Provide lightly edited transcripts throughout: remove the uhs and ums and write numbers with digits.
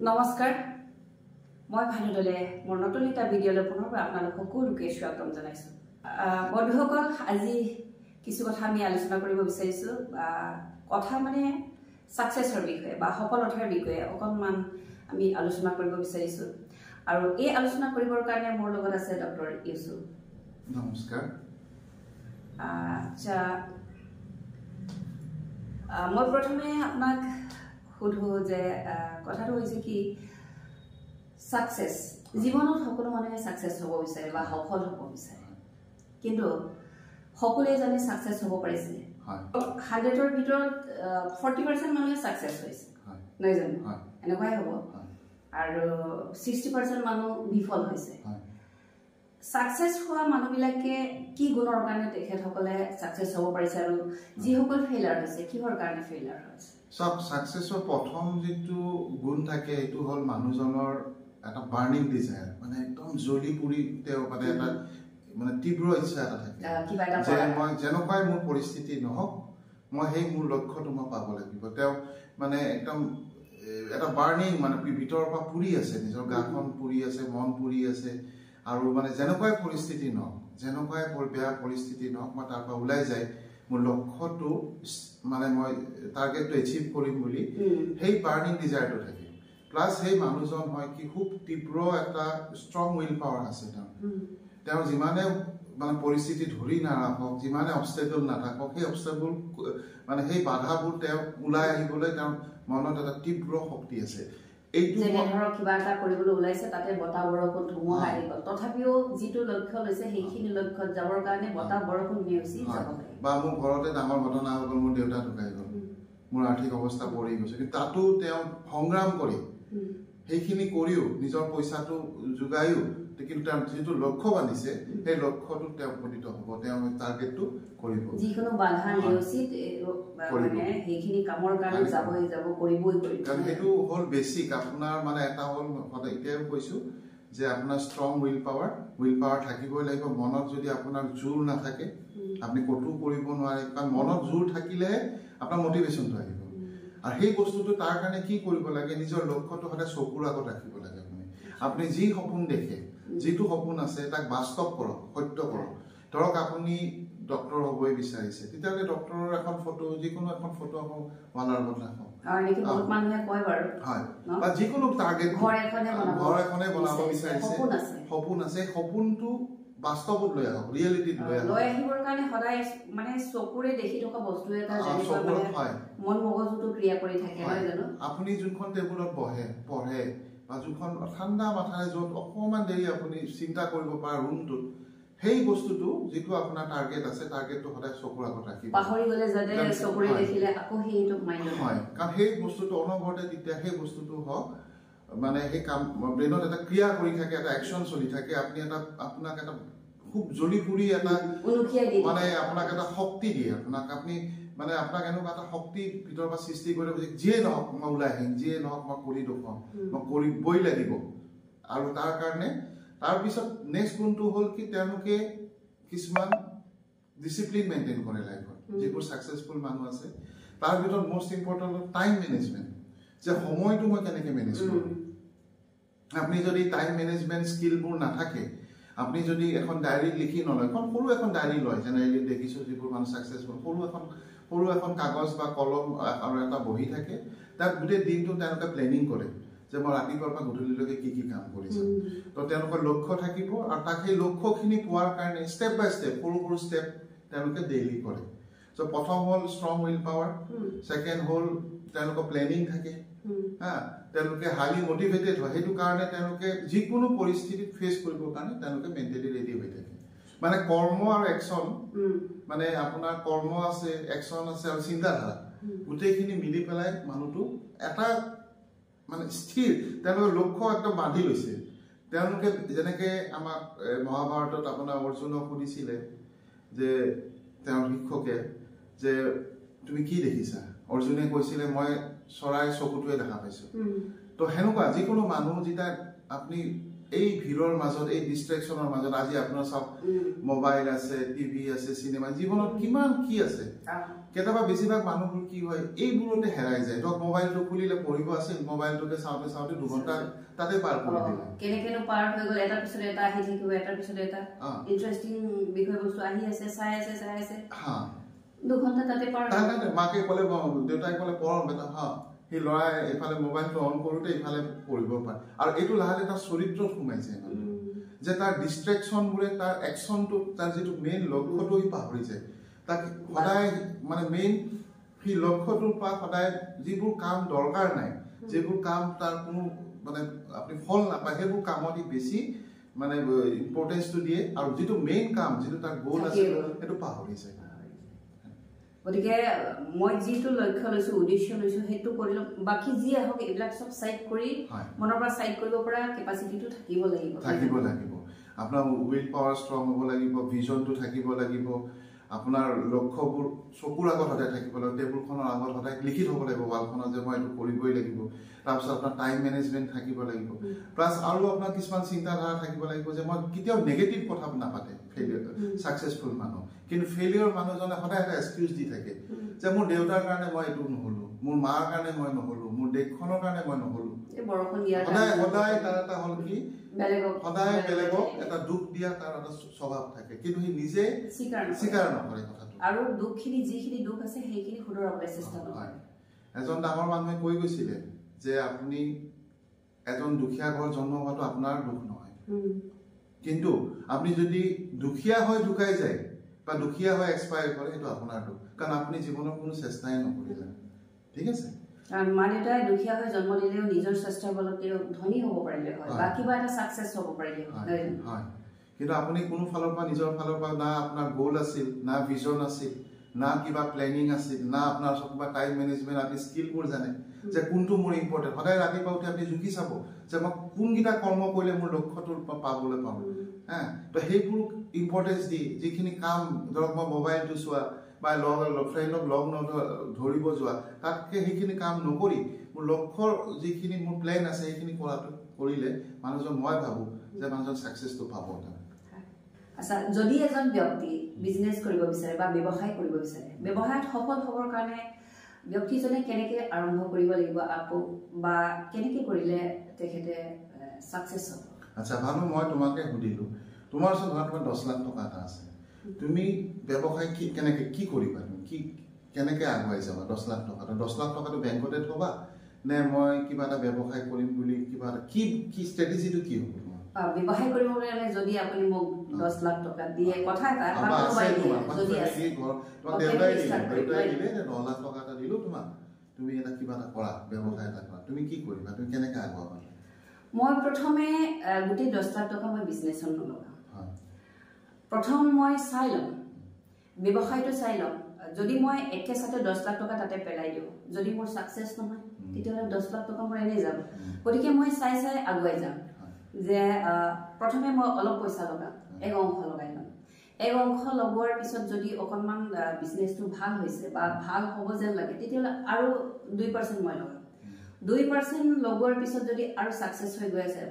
নমস্কাৰ মই ভানুদলে মোৰ নতুন এটা ভিডিঅ'লৈ পুনৰবাৰ আপোনালোক সকলোকে স্বাগতম জনাইছো বন্ধুসকল আজি কিছু কথা আমি আলোচনা কৰিব বিচাৰিছো কথা মানে সাকসেছৰ বিষয়ে বা সফলতাৰ বিষয়ে অকণমান আমি আলোচনা কৰিব বিচাৰিছো আৰু এই আলোচনা কৰিবৰ কাৰণে মোৰ লগত আছে ডক্টৰ ইউসুফ নমস্কাৰ আচ্ছা মই প্ৰথমে আপোনাক সুধো যে কথাটো হৈছে কি সাকসেস জীৱনত সকলো মানুহে সাকসেস হ'ব বিচাৰে বা সফল হ'ব বিচাৰে কিন্তু সকলোৱে জানে সাকসেস হ'ব পাৰিছে 100ৰ ভিতৰত 40% মানুহে সাকসেস হৈছে নাই জানো এনেকুৱাই হ'ব আৰু 60% মানুহ বিফল হৈছে সাকসেস হোৱা মানুহবিলাকে কি গুণৰ কাৰণে তেখেতসকলে সাকসেস হ'ব পাৰিছে আৰু যিসকল ফেইলাৰ হৈছে কিহৰ কাৰণে ফেইলাৰ হৈছে সব সাকসেসৰ প্ৰথম যেটো গুণ থাকে এটো হল মানুহজনৰ এটা বাৰ্নিং ডিজায়াৰ মানে একদম জ্বলি পুৰি তেও মানে এটা মানে তীব্ৰ ইচ্ছা এটা থাকে যে মই যেনেকৈ মোৰ পৰিস্থিতি নহওক মই সেই মোৰ লক্ষ্যটো মই পাব লাগিব তেও মানে একদম এটা বাৰ্নিং মানে ভিতৰৰ পৰা পুৰি আছে নিজৰ গাখন পুৰি আছে মন পুৰি আছে আৰু মানে যেনেকৈ পৰিস্থিতি নহওক যেনেকৈ বেয়া পৰিস্থিতি নহওক মই তাৰ পৰা ওলাই যায় মোৰ লক্ষ্যটো মানে মই টাৰ্গেটটো এচিভ কৰিম বুলি সেই বাৰ্নিং ডিজায়াৰটো থাকে প্লাস সেই মানুহজন হয় কি খুব তীব্ৰ এটা ষ্ট্ৰং উইল পাৱাৰ আছে তেওঁ যিমানে মানে পৰিস্থিতি ধৰি নাৰাখক যিমানে অবষ্টেকল নাথাকক সেই অবষ্টেকল মানে সেই বাধাবোৰ তেওঁ ওলাই আহিবলৈ তেওঁৰ মনত এটা তীব্ৰ শক্তি আছে এইটো ধৰক কিবা এটা কৰিবলৈ ওলাইছে তাতে বতাহ বৰষুণ ধুমুহা আহি গ'ল তথাপিও যিটো লক্ষ্য লৈছে সেইখিনি লক্ষ্যত যাবৰ কাৰণে বতাহ বৰষুণ নেওচি যাব লাগে বা মোৰ ঘৰতে ডাঙৰ ঘটনা হৈ গ'ল মোৰ দেউতা ঢুকাই গ'ল মোৰ আৰ্থিক অৱস্থা পৰি গৈছে কিন্তু তাতো তেওঁ সংগ্ৰাম কৰি সেইখিনি কৰিও নিজৰ পইচাটো যোগায়ো কিন্তু তেওঁ যিটো লক্ষ্য বান্ধিছে সেই লক্ষ্যটো তেওঁ উপনীত হ'ব তেওঁ টাৰ্গেটটো কৰিব যিকোনো বাধা নেওচি মানে সেইখিনি কামৰ কাৰণে যাব কৰিবই কাৰণ সেইটো হ'ল বেছিক আপোনাৰ মানে এটা হ'ল সদায় এতিয়াও কৈছো যে আপোনাৰ ষ্ট্ৰং উইল পাৱাৰ থাকিবই লাগিব মনত যদি আপোনাৰ জোৰ নাথাকে আপনি কটো কৰিব নোৱাৰে কাৰণ মনত জোৰ থাকিলে আপোনাৰ মোটিভেশনটো আহিব আৰু সেই বস্তুটো তাৰ কাৰণে কি কৰিব লাগে নিজৰ লক্ষ্যটো সদায় চকুৰ আগত ৰাখিব লাগে আপুনি যি সপোন দেখে যিটো সপোন আছে তাক বাস্তৱ কৰক সত্য কৰক ধৰক আপুনি ডক্টৰ হ'বই বিচাৰিছে তেতিয়ালে ডক্টৰৰ এখন ফটো যিকোনো এখন ফটো আকৌ ওয়ালৰ আগত ৰাখক আৰু নেকি বহুত মানুহে কয় বাৰু হয় বা যিকোনো টাৰ্গেট ঘৰ এখনে বনাব বিচাৰিছে সপোন আছে সপোনটো বাস্তৱত লৈ আহক ৰিয়েলিটিত লৈ আহিবৰ কাৰণে সদায় মানে চকুৰে দেখি থকা বস্তু এটা যেনেকুৱা মন মগজুটো ক্ৰিয়া কৰি থাকে হয় জানো আপুনি যোনখন টেবুলত পঢ়ে বা যোনখন ঠাণ্ডা মাথাৰে য'ত অকমান দেৰি আপুনি চিন্তা কৰিব পাৰে ৰুমটোত সেই বস্তুটো যেটো আপোনাৰ টাৰ্গেট আছে টাৰ্গেটটো সদায় চকুৰ আগত ৰাখিব পাহৰি গলে যাতে চকুৰে দেখিলে আকৌ সেইটো মাইন্ডত হয় কাৰণ সেই বস্তুটো অনবৰতে তেতিয়া সেই বস্তুটো হওক মানে সেই কাম ব্ৰেইনত এটা ক্ৰিয়া কৰি থাকে এটা একশন চলি থাকে আপুনি এটা আপোনাক এটা খুব জ্বলি পুৰি এটা মানে আপোনাক এটা শক্তি দিয়ে আপোনাক আপনি মানে আপোনাক এনেকুৱা এটা শক্তি ভিতৰৰ পৰা সৃষ্টি কৰিব যে যিয়ে নহওক মই ওলাই আহিম যিয়ে নহওক মই কৰি দেখুৱাম মই কৰিবই লাগিব আৰু তাৰ কাৰণে তাৰ পিছত নেক্সট গুণটো হ'ল কি তেওঁলোকে কিছুমান ডিসিপ্লিন মেইনটেইন কৰে লাইফত যিবোৰ সাকসেসফুল মানুহ আছে তাৰ ভিতৰত মোস্ট ইম্পৰ্টেন্ট হ'ল টাইম মেনেজমেন্ট যে সময়টো মই কেনেকৈ মেনেজ কৰিম আপনি যদি টাইম মেনেজমেন্ট স্কিলবোৰ নাথাকে আপনি যদি এখন ডায়েৰী লিখি নলয় সৰু এখন ডায়েৰী লয় জেনেৰেলি দেখিছো যিবোৰ মানুহ সাকসেসফুল সৰু এখন কাগজ বা কলম আৰু এটা বহি থাকে তাত গোটেই দিনটো তেওঁলোকে প্লেনিং কৰে যে মই ৰাতিপুৱাৰ পৰা গধূলিলৈকে কি কাম কৰিছো তো তেওঁলোকৰ লক্ষ্য থাকিব আৰু তাক সেই লক্ষ্যখিনি পোৱাৰ কাৰণে ষ্টেপ বাই ষ্টেপ সৰু ষ্টেপ তেওঁলোকে ডেইলি কৰে সো প্ৰথম হ'ল ষ্ট্ৰং উইল পাৱাৰ সেকেন্ড হ'ল তেওঁলোকৰ প্লেনিং থাকে তেওঁলোকে হাইলি মোটিভেটেড হয় সেইটো কাৰণে তেওঁলোকে যিকোনো পৰিস্থিতিত ফেস কৰিবৰ কাৰণে তেওঁলোকে মেন্টালি ৰেডি হৈ থাকে মানে কৰ্ম আৰু একশন মানে আপোনাৰ কৰ্ম আছে একশন আছে আৰু চিন্তাধাৰা গোটেইখিনি মিলি পেলাই মানুহটো এটা মানে স্থিৰ তেওঁলোকৰ লক্ষ্য একদম বান্ধি লৈছে তেওঁলোকে যেনেকে আমাক মহাভাৰতত আপোনাৰ অৰ্জুনক সুধিছিলে যে তেওঁৰ শিক্ষকে যে তুমি কি দেখিছা অৰ্জুনে কৈছিলে মই চৰাই চকুটোৱে দেখা পাইছো তো হেনুকা যিকোনো মানুহ যেটা আপনি এই ভিৰৰ মাজত এই ডিস্ট্ৰেকশনৰ মাজত আজি আপোনাৰ সব মোবাইল আছে টিভি আছে সিনেমা জীৱনত কিমান কি আছে কেতিয়াবা বেছিভাগ মানুহবোৰ কি হয় এইবোৰতে হেৰাই যায় তো মোবাইলটো খুলিলে পঢ়িব আছে মোবাইলটোতে চাওঁতে চাওঁতে 2 ঘণ্টা তাতে পাৰ কৰি দিলে কেনেকেনো পাৰ হৈ গ'ল এটাৰ পিছত এটা আহি থাকিব এটাৰ পিছত এটা ইন্টাৰেষ্টিং বিষয়বস্তু আহি আছে চাই আছে হা 2 ঘণ্টা তাতে পাৰ তাতে মাকে ক'লে দেউতাই ক'লে পঢ় বেটা হা সেই ল'ৰাই এফালে মোবাইলটো অন কৰোঁতে ইফালে পঢ়িব পাৰে আৰু এইটো লাহে তাৰ চৰিত্ৰত সোমাইছে যে তাৰ ডিস্ট্ৰেকশনবোৰে তাৰ একশ্যনটো তাৰ যিটো মেইন লক্ষ্যটো সি পাহৰি যায় তাক সদায় মানে মেইন সি লক্ষ্যটোৰ পৰা সদায় যিবোৰ কাম দৰকাৰ নাই যিবোৰ কাম তাৰ কোনো মানে আপুনি ফল নাপায় সেইবোৰ কামত বেছি মানে ইম্পৰ্টেঞ্চটো দিয়ে আৰু যিটো মেইন কাম যিটো তাৰ গ'ল আছে সেইটো পাহৰি যায় গতিকে মই যিটো লক্ষ্য লৈছো উদ্দেশ্য লৈছো সেইটো কৰিলো বাকি যি আহক এইবিলাক সব সাইড কৰি মনৰ পৰা সাইড কৰিব পৰা কেপাসিটিটো থাকিব লাগিব আপোনাৰ উইল পাৱাৰ ষ্ট্ৰং হ'ব লাগিব ভিজনটো থাকিব লাগিব আপোনাৰ লক্ষ্যবোৰ চকুৰ আগত সদায় থাকিব লাগিব টেবুলখনৰ আগত সদায় লিখি থ'ব লাগিব ৱালখনত যে মই এইটো কৰিবই লাগিব তাৰপিছত আপোনাৰ টাইম মেনেজমেণ্ট থাকিব লাগিব প্লাছ আৰু আপোনাৰ কিছুমান চিন্তাধাৰা থাকিব লাগিব যে মই কেতিয়াও নেগেটিভ কথা নাপাতে ফেইলিয়ৰ ছাকচেছফুল মানুহ কিন্তু ফেইলিয়ৰ মানুহজনে সদায় এটা এক্সকিউজ দি থাকে যে মোৰ দেউতাৰ কাৰণে মই এইটো নহ'লো মোৰ মাৰ কাৰণে মই নহ'লো মোৰ দেশখনৰ কাৰণে মই নহ'লো সদায় তাৰ এটা হ'ল কি সদায় বেলেগক এটা দুখ দিয়া তাৰ এটা স্বভাৱ থাকে কিন্তু সি নিজে স্বীকাৰ নকৰে কথাটো আৰু দুখখিনি যিখিনি দুখ আছে সেইখিনি শুধৰাবলৈ চেষ্টা নকৰে এজন ডাঙৰ মানুহে কৈ গৈছিলে যে আপুনি এজন দুখীয়া ঘৰ জন্ম হোৱাটো আপোনাৰ দুখ নহয় কিন্তু আপুনি যদি দুখীয়া হৈ ঢুকাই যায় বা দুখীয়া হৈ এক্সপায়াৰ কৰে সেইটো আপোনাৰ দুখ কাৰণ আপুনি জীৱনৰ কোনো চেষ্টাই নকৰিলে ঠিক আছে কাৰণ মা দেউতাই দুখীয়া হৈ জন্ম দিলেও নিজৰ চেষ্টাৰ বলত তেওঁ ধনী হ'ব পাৰিলে হয় বা কিবা এটা ছাকচেছ হ'ব পাৰিলে হয় কিন্তু আপুনি কোনো ফালৰ পৰা নিজৰ ফালৰ পৰা না আপোনাৰ গ'ল আছিল না ভিজন আছিল না কিবা প্লেনিং আছিল না আপোনাৰ কিবা টাইম মেনেজমেণ্ট আপুনি স্কিলবোৰ জানে যে কোনটো মোৰ ইম্পৰ্টেণ্ট সদায় ৰাতিপুৱা উঠি আপুনি জুখি চাব যে মই কোনকেইটা কৰ্ম কৰিলে মোৰ লক্ষ্যটোৰ পাবলৈ পাম হা তো সেইবোৰ ইম্পৰ্টেঞ্চ দি যিখিনি কাম ধৰক মই মোবাইলটো চোৱা বা ফ্ৰেণ্ডক লগ ধৰিব যোৱা তাতকৈ সেইখিনি কাম নকৰি মোৰ লক্ষ্যৰ যিখিনি মোৰ প্লেন আছে সেইখিনি কৰিলে মানুহজন মই ভাবোঁ যে মানুহজন ছাকচেছটো পাব আচ্ছা যদি এজন ব্যক্তি বিজনেছ কৰিব বিচাৰে বা ব্যৱসায় কৰিব বিচাৰে ব্যৱসায়ত সফল হ'বৰ কাৰণে ব্যক্তিজনে কেনেকৈ আৰম্ভ কৰিব লাগিব আকৌ বা কেনেকৈ কৰিলে তেখেতে ছাকচেছ হ'ব আচ্ছা ভালো মই তোমাকে সুধিলোঁ তোমাৰ ওচৰত ধৰা তোমাৰ 10 লাখ টকা এটা আছে তুমি ব্যৱসায় কেনেকৈ কি কৰিবা তুমি কি কেনেকৈ আগুৱাই যাবা 10 লাখ টকাটো 10 লাখ টকাটো বেংকতে থ'বা নে মই কিবা এটা ব্যৱসায় কৰিম বুলি কিবা এটা কি ষ্ট্ৰেটেজিটো কি হ'ব ব্যৱসায় কৰিব কাৰণে যদি আপুনি মোক 10 লাখ টকা দিয়ে কথা এটা যদি আছে দেউতাই দিলে 10 লাখ টকা এটা দিলোঁ তোমাক তুমি এটা কিবা এটা কৰা ব্যৱসায় এটা কৰা তুমি কি কৰিবা তুমি কেনেকৈ আগুৱাবা মই প্ৰথমে গোটেই 10 লাখ টকা মই বিজনেছত নলগাওঁ প্ৰথম মই চাই ল'ম ব্যৱসায়টো চাই ল'ম যদি মই একেচাতে 10 লাখ টকা তাতে পেলাই দিওঁ যদি মোৰ ছাকচেছ নহয় তেতিয়াহ'লে 10 লাখ টকা মোৰ এনেই যাব গতিকে মই চাই আগুৱাই যাম যে প্ৰথমে মই অলপ পইচা লগাম এক অংশ লগাই ল'ম এক অংশ লগোৱাৰ পিছত যদি অকণমান বিজনেছটো ভাল হৈছে বা ভাল হ'ব যেন লাগে তেতিয়াহ'লে আৰু 2% মই লগাম 2% লগোৱাৰ পিছত যদি আৰু ছাকচেছ হৈ গৈ আছে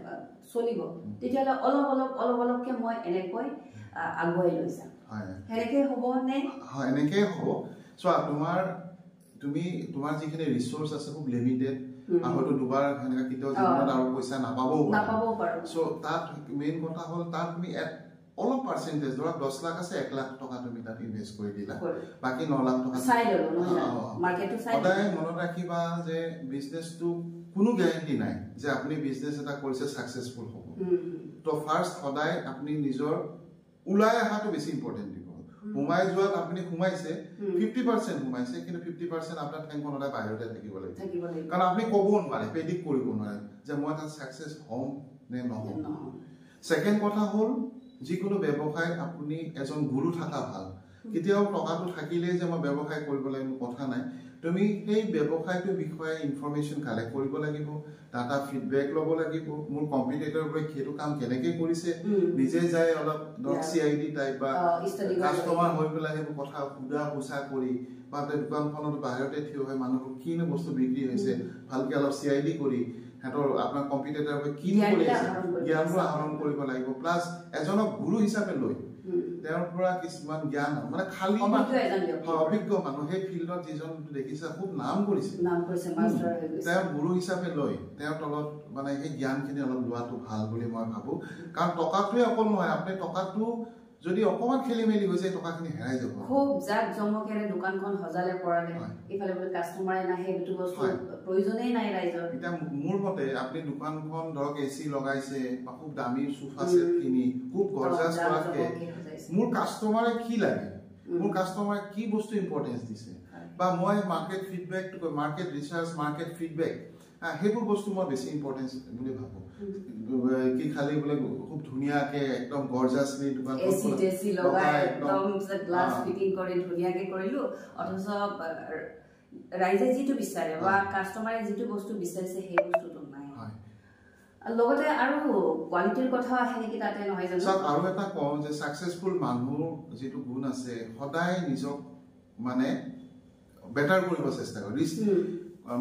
চলিব তেতিয়াহ'লে অলপ অলপকৈ মই এনেকৈ আগুৱাই লৈ যাম সেনেকৈ হ'ব নে হয় এনেকৈ হ'ব চোৱা তোমাৰ যিখিনি ৰিচোৰ্চ আছে খুব লিমিটেড হয়তো দুবাৰ সেনেকৈ কেতিয়াও জীৱনত আৰু পইচা নাপাবও পাৰোঁ চ' তাত মেইন কথা হ'ল তাত তুমি অলপ পাৰ্চেণ্টেজ ধৰক 10 লাখ আছে 1 লাখ টকা তুমি তাত ইনভেষ্ট কৰি দিলা বাকী 9 লাখ টকা সদায় মনত ৰাখিবা যে বিজনেছটো কোনো গেৰেণ্টি নাই যে আপুনি বিজনেছ এটা কৰিছে ছাকচেছফুল হ'ব তো ফাৰ্ষ্ট সদায় আপুনি নিজৰ ওলাই অহাটো বেছি ইম্পৰ্টেণ্ট দিব সোমাই যোৱাত আপুনি সোমাইছে 50% সোমাইছে কিন্তু 50% আপোনাৰ ঠেংখন সদায় বাহিৰতে থাকিব লাগিব কাৰণ আপুনি ক'ব নোৱাৰে প্ৰেডিক্ট কৰিব নোৱাৰে যে মই তাত ছাকচেছ হ'ম নে নহ'ম ছেকেণ্ড কথা হ'ল যিকোনো ব্যৱসায় আপুনি এজন গুৰু থকা ভাল কেতিয়াও টকাটো থাকিলেই যে মই ব্যৱসায় কৰিব লাগিব কথা নাই তুমি সেই ব্যৱসায়টোৰ বিষয়ে ইনফৰমেশ্যন কালেক্ট কৰিব লাগিব ডাটা ফিডবেক ল'ব লাগিব মোৰ কম্পিটিটৰবোৰে সেইটো কাম কেনেকৈ কৰিছে নিজে যাই অলপ CID টাইপ বা কাষ্টমাৰ হৈ পেলাই সেইবোৰ কথা সোধা পোছা কৰি বা দোকানখনত বাহিৰতে থিয় হৈ মানুহক কিনো বস্তু বিক্ৰী হৈছে ভালকে অলপ CID কৰি হেতৰ আপোনাৰ কম্পিটিটৰৰ কি কৰি আছে জ্ঞানটো আহৰণ কৰিব লাগিব প্লাছ এজনক গুৰু হিচাপে লৈ তেওঁৰ পৰা কিছুমান জ্ঞান মানে খালি অভিজ্ঞ মানুহ সেই ফিল্ডত যিজন দেখিছে খুব নাম কৰিছে মাষ্টাৰ হৈ গৈছে তেওঁ গুৰু হিচাপে লৈ তেওঁৰ তলত মানে সেই জ্ঞানখিনি অলপ লোৱাটো ভাল বুলি মই ভাবো কাৰণ টকাটোৱে অকল নহয় আপুনি টকাটো যদি অকমান খেলি মেলি হৈ যায় টকাখিনি হেৰাই যাব খুব জাক জমকেৰে দোকানখন সজালে পৰালে ইফালে বোলে কাষ্টমাৰে নাহে সেইটো বস্তু প্ৰয়োজনেই নাই ৰাইজৰ এটা মোৰ মতে আপুনি দোকানখন ধৰক AC লগাইছে বা খুব দামী সোফা সেট কিনি খুব গৰ্জাস কৰাকে মোৰ কাষ্টমাৰে কি লাগে মোৰ কাষ্টমাৰে কি বস্তু ইম্পৰ্টেন্স দিছে বা মই market feedback to market research market feedback হেবোৰ বস্তু মই বেছি ইম্পৰ্টেন্স বুলি ভাবো কি খালি বলে খুব ধুনিয়াকে একদম গৰ্জাসলি দোকান AC লগাই একদম গ্লাস ফিটিং কৰি ধুনিয়াকে কৰিলো অথচ ৰাইজে যেটো বিচাৰে বা কাষ্টমাৰে যেটো বস্তু বিচাৰিছে সেই বস্তুটো নাই লগতে আৰু কোৱালিটিৰ কথা আহে নেকি তাতে নহয় জানো সব আৰু এটা কম যে সাকসেসফুল মানুহ যেটো গুণ আছে সদায় নিজক মানে বেটাৰ কৰিব চেষ্টা কৰে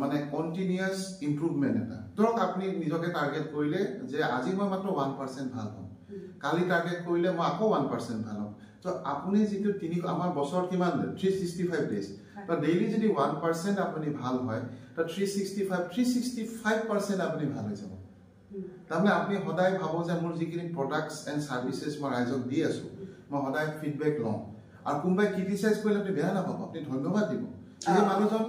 মানে কন্টিনিউয়াস ইমপ্ৰুভমেন্ট এটা ধৰক আপুনি নিজকে টাৰ্গেট কৰিলে যে আজি মই মাত্ৰ 1% ভাল হম কালি টাৰ্গেট কৰিলে মই আকৌ 1% ভাল হম তো আপুনি যেটো আমাৰ বছৰ কিমান 365 ডেজ তো ডেইলি যদি 1% আপুনি ভাল হয় তো 365% আপুনি ভাল হৈ যাব তাৰমানে আপুনি সদায় ভাবো যে মোৰ যিখিনি প্ৰডাক্টস এণ্ড সাৰ্ভিসেস মই ৰাইজক দি আছো মই সদায় ফিডবেক লওঁ আৰু কোনবাই ক্ৰিটিসাইজ কৰিলে আপুনি বেয়া নাপাব আপুনি ধন্যবাদ দিব এই মানুহজন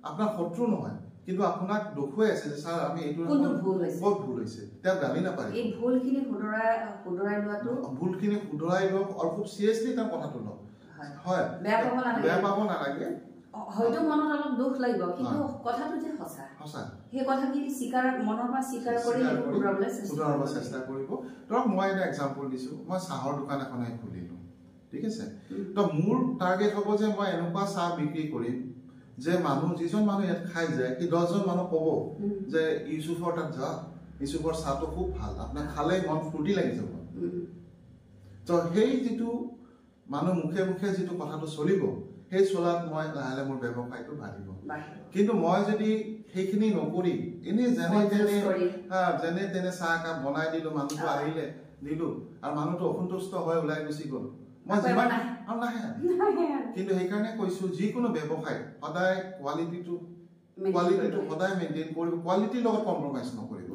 আপোনাৰ শত্ৰু নহয় কিন্তু আপোনাক দুখুৱাই আছে যে স্যাৰ আমি এইটো বহুত ভুল হৈছে তেওঁ গালি নাপায় এই ভুলখিনি শুধৰাই লওক আৰু খুব সিৰিয়াসলি তাৰ কথাটো লওক হয় বেয়া পাব নালাগে হয়তো মনত অলপ দুখ লাগিব কিন্তু কথাটো যে সঁচা সেই কথাখিনি মনৰ পৰা স্বীকাৰ কৰি শুধৰাবলৈ চেষ্টা কৰিব ধৰক মই এটা এক্সাম্পল দিছো মই চাহৰ দোকান এখন খুলিলো ঠিক আছে তো মোৰ টাৰ্গেট হ'ব যে মই এনেকুৱা চাহ বিক্ৰী কৰিম যে মানুহ যিজন মানুহ ইয়াত খাই যায় কি 10 জন মানুহ ক'ব যে ইউসুফৰ তাত যা ইউসুফৰ চাহটো খুব ভাল আপোনাক খালে মন ফুৰ্তি লাগি যাব তো সেই যেটো মানুহ মুখে মুখে যেটো কথাটো চলিব সেই চলাত মই লাহে মোৰ ব্যৱসায়টো বাঢ়িব কিন্তু মই যদি সেইখিনি নকৰি এনে যেনে তেনে চাহ কাপ বনাই দিলো মানুহটো আহিলে দিলো আৰু মানুহটো অসন্তুষ্ট হৈ ওলাই গুচি গ'ল মই যিমান নাহে কিন্তু সেইকাৰণে কৈছো যিকোনো ব্যৱসায় সদায় কোৱালিটিটো সদায় মেইনটেইন কৰিব কোৱালিটিৰ লগত কম্প্ৰমাইজ নকৰিব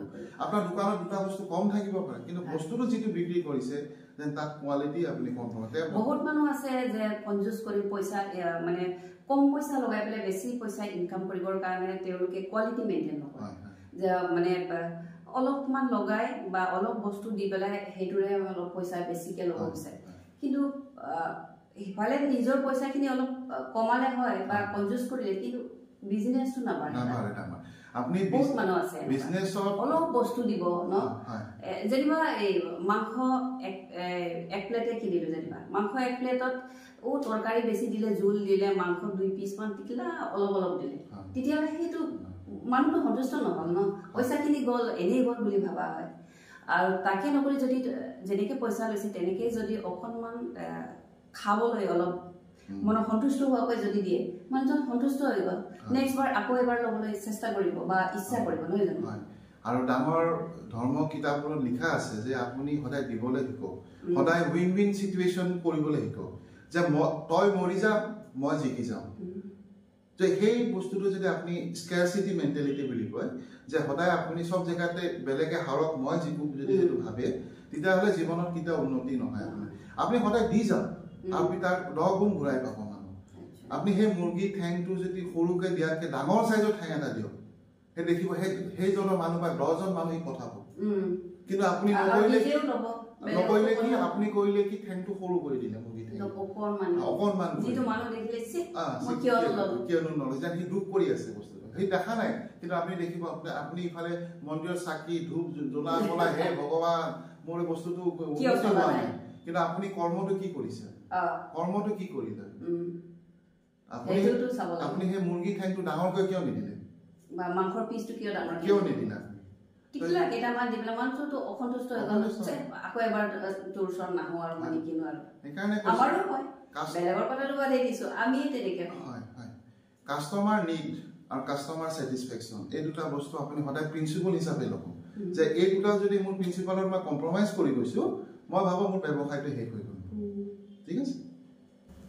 আপোনাৰ দোকানত দুটা বস্তু কম থাকিব পাৰে কিন্তু বস্তুটো যেটো বিক্ৰী কৰিছে দেন তাত কোৱালিটি আপুনি কম্প্ৰমাইজ বহুত মানুহ আছে যে কনজুস কৰি পইচা মানে কম পইচা লগাই পেলাই বেছি পইচা ইনকাম কৰিবৰ কাৰণে তেওঁলোকে কোৱালিটি মেইনটেইন নকৰে যে মানে অলপমান লগাই বা অলপ বস্তু দি পেলাই হেতুৰে অলপ পইচা বেছিকে ল'ব বিচাৰে কিন্তু ইফালে নিজৰ পইচাখিনি অলপ কমালে হয় বা কনজুস কৰিলে কিন্তু বিজনেসটো নাবাঢ়ে আপনি বহুত মানুহ আছে বিজনেসত অলপ বস্তু দিব ন যেনিবা এই মাংস এক প্লেটে কিনিলো যেনিবা মাংস এক প্লেটত তৰকাৰী বেছি দিলে জোল দিলে মাংস 2 পিস মান টিকলা অলপ দিলে তেতিয়ালে সেইটো মানুহটো সন্তুষ্ট নহল ন পইচাখিনি গ'ল এনেই গ'ল বুলি ভাবা হয় আৰু তাকে নকৰি যদি যেনেকে পইচা লৈছে তেনেকে যদি অকনমান খাবলৈ অলপ মন সন্তুষ্ট হোৱাকৈ যদি দিয়ে মানুহজন সন্তুষ্ট হৈ গ'ল নেক্সট বাৰ আকৌ এবাৰ ল'বলৈ চেষ্টা কৰিব বা ইচ্ছা কৰিব নহয় জানো আৰু ডাঙৰ ধৰ্ম কিতাপবোৰত লিখা আছে যে আপুনি সদায় দিবলৈ শিকক সদায় উইন উইন সিচুৱেচন কৰিবলৈ শিকক যে তই মৰি যা মই জিকি যাওঁ যে সেই বস্তুটো যদি আপুনি স্কাৰচিটি মেন্টালিটি বুলি কয় যে সদায় আপুনি সব জায়গাতে বেলেগে হাৰক মই জিকো যদি যেটো ভাবে তেতিয়াহলে জীৱনত কিটা উন্নতি নহয় আপুনি সদায় দি যাওক আপনি তাৰ 10 গুণ ঘূৰাই পাব মানুহ আপনি সেই মুৰ্গী ঠেংটো যদি সৰুকে দিয়াকে ডাঙৰ সাইজৰ ঠেং এটা দিয়ক হে দেখিব সেই জনৰ মানুহ বা 10 জন মানুহ পঠাব কিন্তু আপুনি নকৰিলে কি আপুনি কইলে কি ঠেংটো সৰু কৰি দিলে মুৰ্গী ঠেং অকনমান যেটো মানুহ দেখিলে সি কিয় নলয় জানি দুখ কৰি আছে বস্তুটো সেই দেখা নাই কিন্তু আপুনি দেখিব আপুনি ইফালে মন্দিৰৰ চাকি ধূপ জ্বলা বলা হে ভগৱান মোৰ বস্তুটো উন্নতি হোৱা নাই কিন্তু আপুনি কৰ্মটো কি কৰিছে কৰ্মটো কি কৰিলে আপুনি হে মুৰ্গী ঠেংটো ডাঙৰকৈ কিয় নিদিলে বা মাংসৰ পিসটো কিয় নিদিলে টিকলা কেটামান দিবলা মানটো অসন্তুষ্ট হৈ গ'ল আকৌ এবাৰ তোৰ সৰ নাহো আৰু মানে কিনো আৰু সেইকাৰণে আমাৰো হয় বেলেগৰ কথাটো বাদেই দিছো আমি তেনেকে হয় কাস্টমাৰ নিড আৰু কাস্টমাৰ স্যাটিসফ্যাকশন এই দুটা বস্তু আপুনি সদায় প্ৰিন্সিপল হিচাপে ল'ব যে এই দুটা যদি মোৰ প্ৰিন্সিপলত মই কম্প্ৰমাইজ কৰি গৈছো মই ভাবো মোৰ ব্যৱসায়টো শেষ হৈ গ'ল ঠিক আছে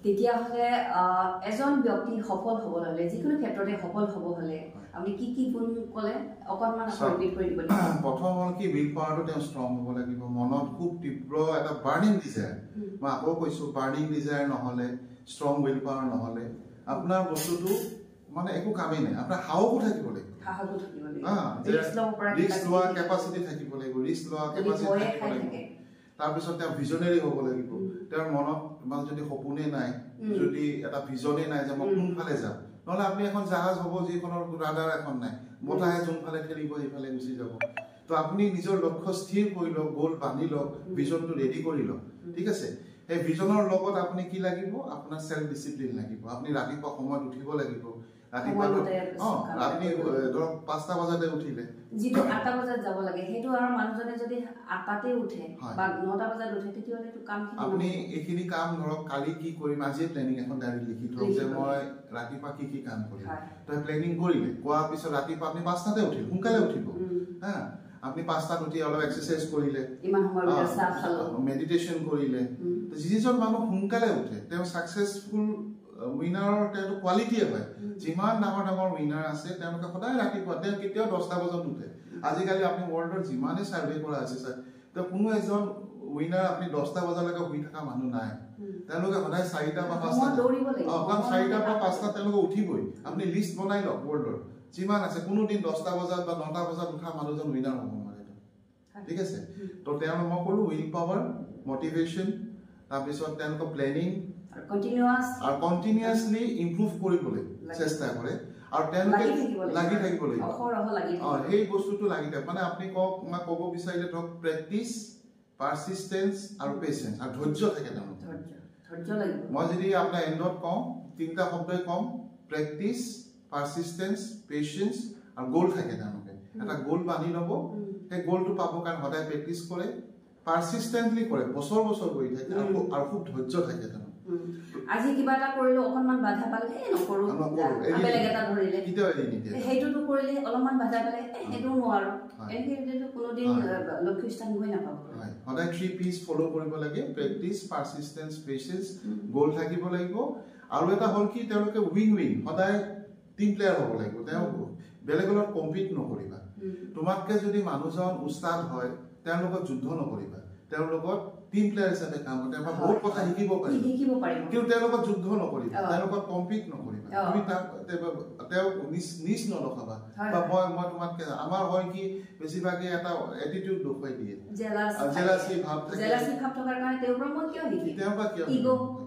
তেতিয়া হলে এজন ব্যক্তি সফল হ'ব হলে যিকোনো ক্ষেত্ৰতে সফল হ'ব হলে আপুনি কি গুণ ক'লে অকনমান ৰিপিট কৰি দিব প্ৰথম হ'ল কি উইল পাৱাৰটো তেওঁ ষ্ট্ৰং হ'ব লাগিব মনত খুব তীব্ৰ এটা বাৰ্নিং ডিজায়াৰ মই আকৌ কৈছো বাৰ্নিং ডিজায়াৰ নহলে ষ্ট্ৰং উইল পাৱাৰ নহলে আপোনাৰ বস্তুটো মানে একো কামেই নাই আপোনাৰ হাওকো থাকিব লাগিব ৰিস্ক লোৱা কেপাচিটি থাকিব লাগিব ৰিস্ক লোৱা কেপাচিটি থাকিব লাগিব তাৰপিছত তেওঁ ভিজনেৰী হ'ব লাগিব তেওঁৰ মনত মানে যদি সপোনে নাই যদি এটা ভিজনে নাই যে মই কোনফালে যাম নহলে আপুনি এখন জাহাজ হ'ব যিখনৰ ৰাডাৰ এখন নাই বতাহে যোনফালে ঠেলিব সেইফালে গুচি যাব তো আপুনি নিজৰ লক্ষ্য স্থিৰ কৰি লওক গোল বান্ধি লওক ভিজনটো ৰেডি কৰি লওক ঠিক আছে এই ভিজনৰ লগত আপুনি কি লাগিব আপোনাৰ সেলফ ডিসিপ্লিন লাগিব আপুনি ৰাতিপুৱা সময়ত উঠিব লাগিব ৰাতিপুৱা আপুনি ধৰক 5টা বজাতে উঠিলে যিটো 8টা বজাত যাব লাগে হেতু আৰু মানুহজনে যদি 8টাতে উঠে বা 9টা বজাত উঠে তেতিয়ালে তো কাম কি আপুনি এইখিনি কাম ধৰক কালি কি কৰিম আজি প্লেনিং এখন ডাইৰেক্ট লিখি থওক যে মই ৰাতিপুৱা কি কাম কৰিম তো প্লেনিং কৰিলে কোৱা পিছত ৰাতিপুৱা আপুনি 5টাতে উঠিল সোনকালে উঠিব হা আপনি 5টাত উঠি অলপ এক্সাৰসাইজ কৰিলে ইমান সময় ভিতৰত চাহ খালো মেডিটেশন কৰিলে তো যিজন মানুহ সোনকালে উঠে তেওঁ সাকসেসফুল উইনাৰৰ তেওঁ কোৱালিটি হয় যিমান ডাঙৰ উইনাৰ আছে তেওঁলোকে সদায় ৰাতিপুৱা তেওঁ কেতিয়াও 10টা বজাত উঠে আজিকালি আপুনি ওয়াৰ্ল্ডৰ যিমানে সাৰ্ভে কৰা আছে স্যাৰ তো কোনো এজন উইনাৰ আপুনি 10টা বজালৈকে শুই থকা মানুহ নাই তেওঁলোকে সদায় 4টা বা 5টা দৌৰিব লাগিব কাৰণ 4টা বা 5টা তেওঁলোকে উঠিবই আপুনি লিষ্ট বনাই লওক ওয়াৰ্ল্ডৰ যিমান আছে কোনো দিন 10টা বজাত বা 9টা বজাত উঠা মানুহজন উইনাৰ হ'ব নোৱাৰে ঠিক আছে তো তেওঁ মই ক'লো উইল পাৱাৰ মোটিভেশন তাৰপিছত তেওঁলোকৰ প্লেনিং কন্টিনিউয়াসলি ইমপ্ৰুভ কৰিবলৈ চেষ্টা কৰে আৰু তেওঁলোকে লাগি থাকিব লাগিব এই বস্তুটো লাগি থাকে মানে আপুনি ক'ব বিচাৰিলে ধৰক প্ৰেক্টিস পাৰসিস্টেন্স আৰু পেশেন্স আৰু ধৈৰ্য থাকে ধৈৰ্য লাগিব মই যদি আপোনাৰ এন্ডত কম তিনটা শব্দই কম প্ৰেক্টিস পাৰসিস্টেন্স পেশেন্স আৰু গোল থাকে তেওঁলোকে এটা গোল বান্ধি ল'ব সেই গোলটো পাবৰ কাৰণে সদায় প্ৰেক্টিস কৰে পাৰসিস্টেন্টলি কৰে বছৰ কৰি থাকে আৰু খুব ধৈৰ্য থাকে তেওঁলোকে আজি কিবা এটা কৰিলো অকনমান বাধা পালে নকৰো বেলেগ এটা ধৰিলে সেইটোতো কৰিলে অলপমান বাধা পালে সেইটো নোৱাৰো এনেকে কোনোদিন লক্ষ্য স্থান হৈ নাপাব সদায় 3 P's ফলো কৰিব লাগে প্ৰেক্টিস পাৰসিস্টেন্স পেশেন্স গোল থাকিব লাগিব আৰু এটা হ'ল কি তেওঁলোকে উইন সদায় টিম প্লেয়াৰ হ'ব লাগিব তেওঁ বেলেগৰ লগত কম্পিট নকৰিবা তোমাতকে যদি মানুহজন উস্তাদ হয় তেওঁৰ লগত যুদ্ধ নকৰিবা তেওঁৰ লগত টিম প্লেয়াৰ হিচাপে কাম কৰে বা বহুত কথা শিকিব পাৰিব কিন্তু তেওঁৰ লগত যুদ্ধ নকৰিবা তেওঁৰ লগত কম্পিট নকৰিবা তুমি তেওঁ নিজ নৰখাবা বা মই তোমাতকে আমাৰ হয় কি বেছিভাগে এটা এটিটিউড দেখুৱাই দিয়ে জেলাসি ভাৱ থকাৰ কাৰণে তেওঁৰ পৰা মই কিয় শিকিম তেওঁৰ পৰা কিয়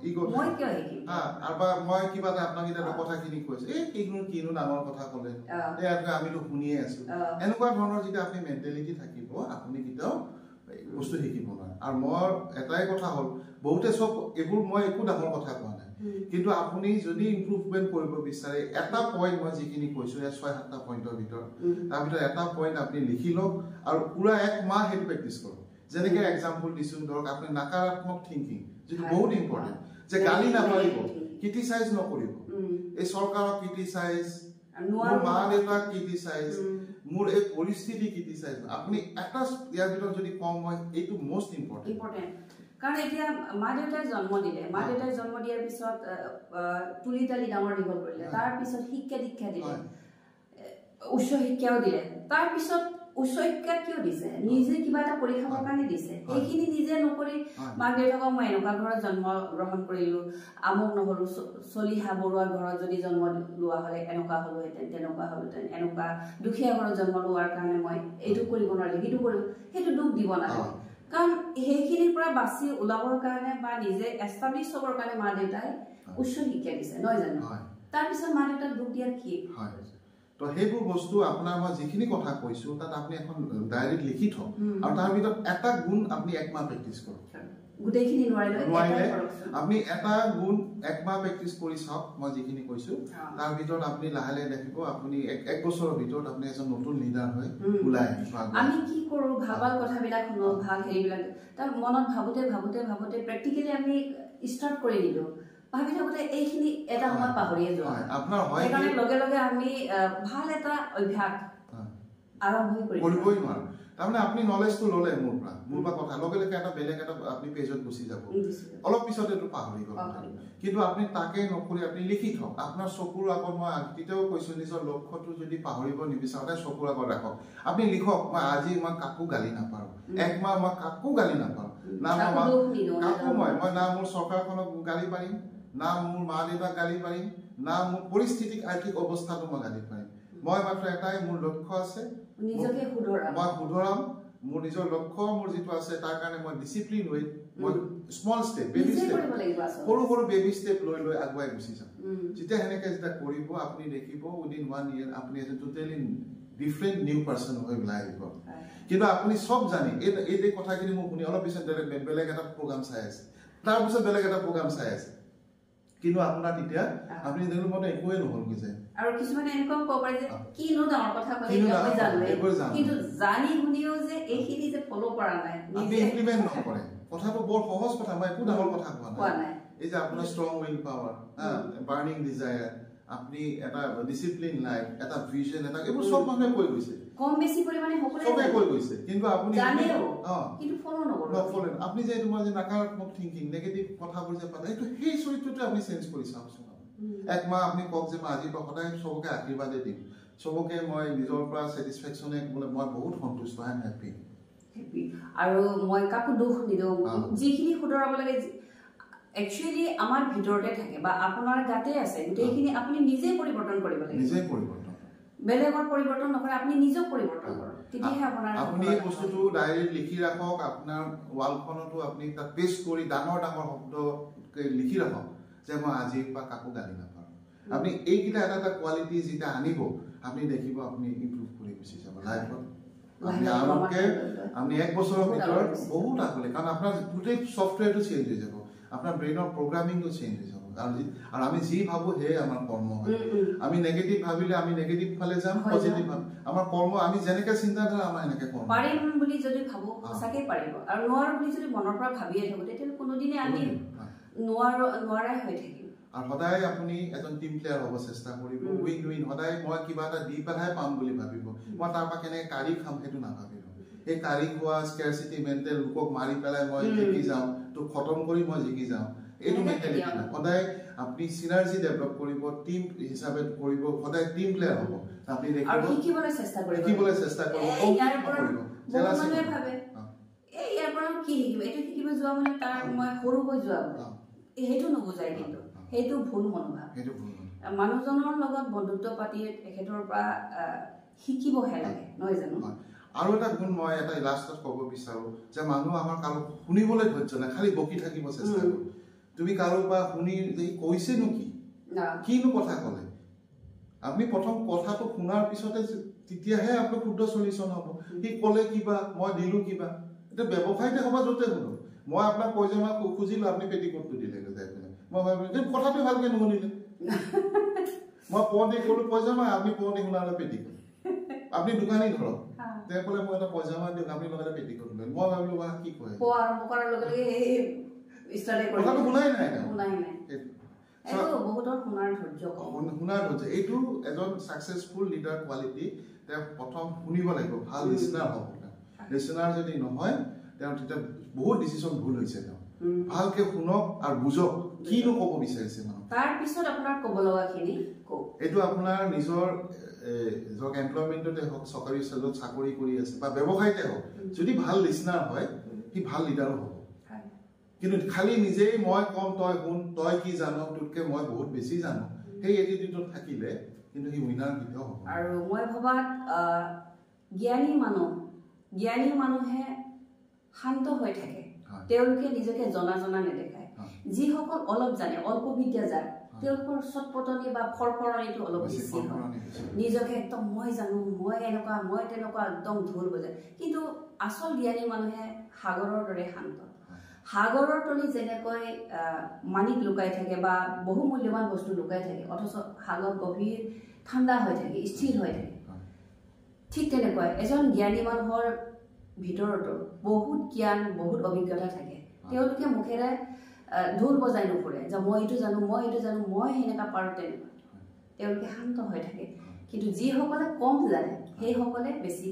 ইগো মই কিয় শিকিম আৰু মই কিবা এটা আপোনাক এটা কথাখিনি কৈছো কিনো ডাঙৰ কথা ক'লে আমিতো শুনিয়ে আছো এনেকুৱা ধৰণৰ যেতিয়া আপুনি মেন্টেলিটি থাকিব আপুনি কেতিয়াও বস্তু শিকিব নোৱাৰে আৰু মোৰ এটাই কথা হ'ল বহুতে সব এইবোৰ মই একো ডাঙৰ কথা কোৱা নাই কিন্তু আপুনি যদি ইমপ্ৰুভমেন্ট কৰিব বিচাৰে এটা পইণ্ট মই যিখিনি কৈছো 6-7টা পইণ্টৰ ভিতৰত তাৰ ভিতৰত এটা পইণ্ট আপুনি লিখি লওক আৰু পুৰা এক মাহ হেড প্ৰেক্টিস কৰক যেনেকৈ এক্সাম্পল দিছো ধৰক আপুনি নাকাৰাত্মক থিংকিং যেটো বহুত ইম্পৰ্টেন্ট যে গালি নাপাৰিব ক্ৰিটিসাইজ নকৰিব এই চৰকাৰক ক্ৰিটিসাইজ মোৰ মা দেউতাক ক্ৰিটিসাইজ মোৰ এই পৰিস্থিতি ক্ৰিটিসাইজ আপুনি এটা ইয়াৰ ভিতৰত যদি কম হয় এইটো মোস্ট ইম্পৰ্টেন্ট কাৰণ এতিয়া মা দেউতাই জন্ম দিয়াৰ পিছত তুলি তালি ডাঙৰ দীঘল কৰিলে তাৰ পিছত শিক্ষা দীক্ষা দিলে উচ্চ শিক্ষাও দিলে তাৰ পিছত উচ্চ শিক্ষা কিয় দিছে নিজে কিবা এটা পৰীক্ষাৰ কাৰণে দিছে এইখিনি নিজে নকৰি মাক দেউতাকক মই এনেকুৱা ঘৰত জন্ম গ্ৰহণ কৰিলো আমুক নহলো চলিহা বৰুৱাৰ ঘৰত যদি জন্ম লোৱা হলে এনেকুৱা হলহেঁতেন তেনেকুৱা হলহেঁতেন এনেকুৱা দুখীয়া ঘৰত জন্ম লোৱাৰ কাৰণে মই এইটো কৰিব নোৱাৰিলো সেইটো কৰিব সেইটো দুখ দিব নালাগে কাৰণ সেইখিনিৰ পৰা বাছি ওলাবৰ কাৰণে বা নিজে এষ্টাব্লিছ হ'বৰ কাৰণে মা দেউতাই উচ্চ শিক্ষা দিছে নহয় জানো তাৰপিছত মা দেউতাক দুখ দিয়াৰ কি তো সেইবোৰ বস্তু আপোনাৰ মই যিখিনি কথা কৈছো তাত আপুনি এখন ডায়েৰীত লিখি থওক আৰু তাৰ ভিতৰত এটা গুণ আপুনি এক মাহ প্ৰেক্টিস কৰক গুটেইখিনি নোৱাৰিলে আপুনি এটা গুণ এক মাহ প্ৰেক্টিস কৰি চাওক মই যিখিনি কৈছো তাৰ ভিতৰত আপুনি লাহে দেখিব আপুনি এক বছৰৰ ভিতৰত আপুনি এজন নতুন লিডাৰ হৈ ওলাই আহিব আমি কি কৰো ভাবাল কথাবিলাক শুনো ভাল হেৰিবিলাক তাৰ মনত ভাবুতে প্ৰেক্টিক্যালি আমি ষ্টাৰ্ট কৰি দিলো ভাবি থাকোতে এইখিনি এটা সময় পাহৰিয়ে যোৱা আপোনাৰ হয় সেইকাৰণে লগে লগে আমি ভাল এটা অভ্যাস আৰম্ভ কৰিবই নোৱাৰো তাৰমানে আপুনি নলেজটো ল'লে মোৰ পৰা কথা লগে লগে এটা বেলেগ এটা আপুনি পেজত গুচি যাব অলপ পিছতে এইটো পাহৰি গ'ল কিন্তু আপুনি তাকে নকৰি আপুনি লিখি থওক আপোনাৰ চকুৰ আগত মই তেতিয়াও কৈছো নিজৰ লক্ষ্যটো যদি পাহৰিব নিবিচাৰে চকুৰ আগত ৰাখক আপুনি লিখক মই আজি মই কাকো গালি নাপাৰো একমাহ মই কাকো গালি নাপাৰো না কাকো মই না মোৰ চৰকাৰখনক গালি পাৰিম না মোৰ মা দেউতাক গালি পাৰিম না মোৰ পৰিস্থিতিক আৰ্থিক অৱস্থাটো মই গালি পাৰিম মই মাত্ৰ এটাই মোৰ লক্ষ্য আছে নিজকে মই শুধৰাম মোৰ নিজৰ লক্ষ্য মোৰ যিটো আছে তাৰ কাৰণে মই ডিসিপ্লিন হৈ মই স্মল ষ্টেপ বেবি ষ্টেপ সৰু সৰু বেবি ষ্টেপ লৈ লৈ আগুৱাই গুচি যাম যেতিয়া হেনেকে যেটা কৰিব আপুনি দেখিব উইদিন 1 ইয়াৰ আপুনি এজন টোটালি ডিফাৰেন্ট নিউ পারসন হৈ ওলাই আহিব কিন্তু আপুনি সব জানি এই কথাখিনি মোক শুনি অলপ পিছত বেলেগ এটা প্ৰগ্ৰাম চাই আছে তাৰ পিছত বেলেগ এটা প্ৰগ্ৰাম চাই আছে কিন্তু আপোনাৰ তেতিয়া আপুনি দেখুন মতে একোৱে নহল গিছে আৰু কিছুমানে এনেকুৱা ক'ব পাৰে যে কিনো ডাঙৰ কথা ক'লে আমি জানো কিন্তু জানি শুনিও যে এইখিনি যে ফলো কৰা নাই নিজে ইমপ্লিমেন্ট নকৰে কথাটো বৰ সহজ কথা মই একো ডাঙৰ কথা কোৱা নাই এই যে আপোনাৰ strong will power burning desire আপনি এটা ডিসিপ্লিন লাইফ এটা ভিজন এটা এইবোৰ সব মানুহে কৈ গৈছে কম বেছি পৰিমাণে সকলোৱে সবে কৈ গৈছে কিন্তু আপুনি জানেও কিন্তু ফলো নকৰে আপনি যে তোমাৰ যে নাকাৰাত্মক থিংকিং নেগেটিভ কথাবোৰ যে পালে এইটো সেই চৰিত্ৰটো আপুনি চেঞ্জ কৰি চাওকচোন একমাহ আপনি কক যে মই আজিৰ পৰা সদায় সবকে আশীৰ্বাদ দিম সবকে মই নিজৰ পৰা স্যাটিসফ্যাকশনে বোলে মই বহুত সন্তুষ্ট আই এম হ্যাপি আৰু মই কাকো দুখ নিদিও যিখিনি শুধৰাব লাগে একচুয়ালি আমাৰ ভিতৰতে থাকে বা আপোনাৰ গাতে আছে গোটেইখিনি আপুনি নিজে পৰিৱৰ্তন কৰিব লাগে নিজে পৰিৱৰ্তন বেলেগৰ পৰিৱৰ্তন নকৰে আপুনি নিজক পৰিৱৰ্তন কৰক তেতিয়াহে আপোনাৰ আপুনি এই বস্তুটো ডাইৰেক্ট লিখি ৰাখক আপোনাৰ ওয়ালখনতো আপুনি তাত পেস্ট কৰি ডাঙৰ ডাঙৰ শব্দ লিখি ৰাখক যে মই আজি বা কাকো গালি নাপাৰো আপুনি এইকিটা এটা কোৱালিটি যেটা আনিব আপুনি দেখিব আপুনি ইমপ্ৰুভ কৰি গুচি যাব লাইফত আপনি আৰকে আপনি এক বছৰৰ ভিতৰত বহুত আগলে কাৰণ আপোনাৰ গোটেই সফটওয়্যাৰটো চেঞ্জ হৈ যাব আপনাৰ ব্ৰেইনৰ প্রোগ্রামিংটো চেঞ্জ হৈ যাব আর আমি যি ভাবো হে আমার কর্ম হয় আমি নেগেটিভ ভাবিলে আমি নেগেটিভ ফালে যাম পজিটিভ আমার কর্ম আমি যেনেকে চিন্তাধারা আমার এনেকে কর্ম পাৰিম বুলি যদি ভাবো সঁচাকৈ পাৰিব আৰু নোৱাৰো বুলি যদি মনৰ পৰা ভাবিয়ে থাকো তেতিয়া কোনোদিনে আমি নোৱাৰাই হৈ থাকিম আৰ সদায় আপনি এজন টিম প্লেয়াৰ হব চেষ্টা কৰিব উইন উইন সদায় মই কিবা এটা দি পেলাই পাম বুলি ভাবিব মই তাৰ পৰা কেনে কাৰি খাম হেতু না ভাবিব এই কাৰি খোৱা স্কাৰচিটি মেন্টেল লোকক মাৰি পেলাই মই জিকি যাওঁ তো খতম কৰি মই জিকি যাওঁ এইটো মেন্টালিটি না সদায় আপনি সিনাৰ্জি ডেভেলপ কৰিব টিম হিচাপে কৰিব সদায় টিম প্লেয়াৰ হ'ব আপনি দেখিব আৰু শিকিবলৈ চেষ্টা কৰিব ইয়াৰ পৰা মানুহে ভাবে এই ইয়াৰ পৰা কি শিকিব এইটো শিকিব যোৱা মানে তাৰ মই সৰু হৈ যোৱা সেইটো নুবুজায় কিন্তু সেইটো ভুল মনোভাৱ মানুহজনৰ লগত বন্ধুত্ব পাতি এখেতৰ পৰা শিকিবহে লাগে নহয় জানো আৰু এটা গুণ মই এটা লাষ্টত ক'ব বিচাৰো যে মানুহ আমাৰ কাৰো শুনিবলৈ ধৈৰ্য নাই খালি বকি থাকিব চেষ্টা কৰে তুমি কাৰো বা শুনি যে কৈছে নো কিনো কথা ক'লে আপনি প্ৰথম কথাটো শুনাৰ পিছতে তেতিয়াহে আপোনাৰ শুদ্ধ সলিউশন হ'ব কি ক'লে কিবা মই দিলো কিবা এটা ব্যৱসায়তে হ'ব যতে হ'ব মই আপোনাক পইজামা খুজিলো আপুনি পেটিকোটটো দিলে যাই পেলাই মই ভাবিলো যে কথাটো ভালকে নুশুনিলে মই পৌঁতে ক'লো পইজামা আপুনি পৌঁতে শুনালে পেটিকোট আপনি দোকানী ধৰক তে ক'লে মই এটা পইজামা দিওঁ আপুনি লগালে পেটিকোট লৈ মই ভাবিলো বা কি কয় আৰম্ভ কৰাৰ লগে লগে ষ্টাৰ্ট কৰি কথাটো শুনাই নাই এইটো বহুতৰ শুনাৰ ধৈৰ্য এইটো এজন সাকসেসফুল লিডাৰ কোৱালিটি তে প্ৰথম শুনিব লাগিব ভাল লিসনাৰ হ'ব লিসনাৰ যদি নহয় তেওঁ তেতিয়া বহুত ডিসিশন ভুল হৈছে তেওঁ ভালকে শুনক আৰু বুজক কিনো ক'ব বিচাৰিছে মানুহ তাৰ পিছত আপোনাৰ ক'ব লগাখিনি কওক এইটো আপোনাৰ নিজৰ জক এমপ্লয়মেন্টতে হওক চৰকাৰী সেলত চাকৰি কৰি আছে বা ব্যৱসায়তে হওক যদি ভাল লিসনাৰ হয় কি ভাল লিডাৰ হ'ব কিন্তু খালি নিজেই মই কম তই শুন তই কি জানো তোতকে মই বহুত বেছি জানো সেই এটিটিউডত থাকিলে কিন্তু হি উইনাৰ কেতিয়াও হ'ব আৰু মই ভাবাত জ্ঞানী মানুহে শান্ত হৈ থাকে তেওঁলোকে নিজকে জনা নেদেখায় যিসকল অলপ জানে অল্প বিদ্যা যায় তেওঁলোকৰ সৎপতনি বা ফৰফৰণিটো অলপ বেছি হয় নিজকে একদম মই জানো মই এনেকুৱা মই তেনেকুৱা একদম ঢোল বজায় কিন্তু আচল জ্ঞানী মানুহে সাগৰৰ দৰে শান্ত সাগৰৰ তলি যেনেকৈ মানিক লুকাই থাকে বা বহু মূল্যৱান বস্তু লুকাই থাকে অথচ সাগৰ গভীৰ ঠাণ্ডা হৈ থাকে স্থিৰ হৈ থাকে ঠিক তেনেকৈ এজন জ্ঞানী মানুহৰ ভিতৰতো বহুত জ্ঞান বহুত অভিজ্ঞতা থাকে তেওঁলোকে মুখেৰে ঢোল বজাই নুফুৰে যে মই এইটো জানো মই সেনেকা পাৰোঁ তেনেকুৱা তেওঁলোকে শান্ত হৈ থাকে কিন্তু যিসকলে কম জানে সেইসকলে বেছি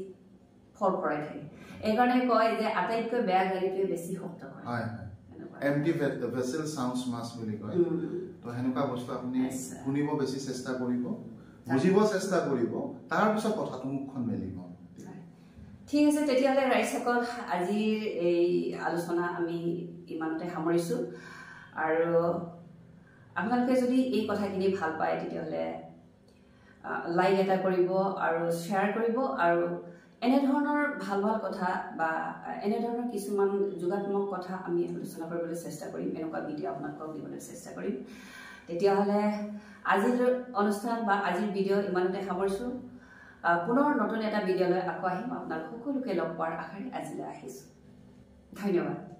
ফৰফৰাই থাকে এইকাৰণে কয় যে আটাইতকৈ বেয়া গাড়ীটোৱে বেছি শব্দ কৰে হয় এম্পটি ভেসেল সাউন্ডস মাছ বুলি কয় তো হেনেকা বস্তু আপুনি শুনিব বেছি চেষ্টা কৰিব বুজিব চেষ্টা কৰিব তাৰ পিছত কথাটো মুখখন মেলিব ঠিক আছে তেতিয়াহ'লে ৰাইজসকল আজিৰ এই আলোচনা আমি ইমানতে সামৰিছোঁ আৰু আপোনালোকে যদি এই কথাখিনি ভাল পায় তেতিয়াহ'লে লাইক এটা কৰিব আৰু শ্বেয়াৰ কৰিব আৰু এনেধৰণৰ ভাল ভাল কথা বা এনেধৰণৰ কিছুমান যোগাত্মক কথা আমি আলোচনা কৰিবলৈ চেষ্টা কৰিম এনেকুৱা ভিডিঅ' আপোনালোকক দিবলৈ চেষ্টা কৰিম তেতিয়াহ'লে আজিৰ অনুষ্ঠান বা আজিৰ ভিডিঅ' ইমানতে সামৰিছোঁ পুনৰ নতুন এটা ভিডিঅ'লৈ আকৌ আহিম আপোনালোক সকলোকে লগ পোৱাৰ আশাৰে আজিলৈ আহিছোঁ ধন্যবাদ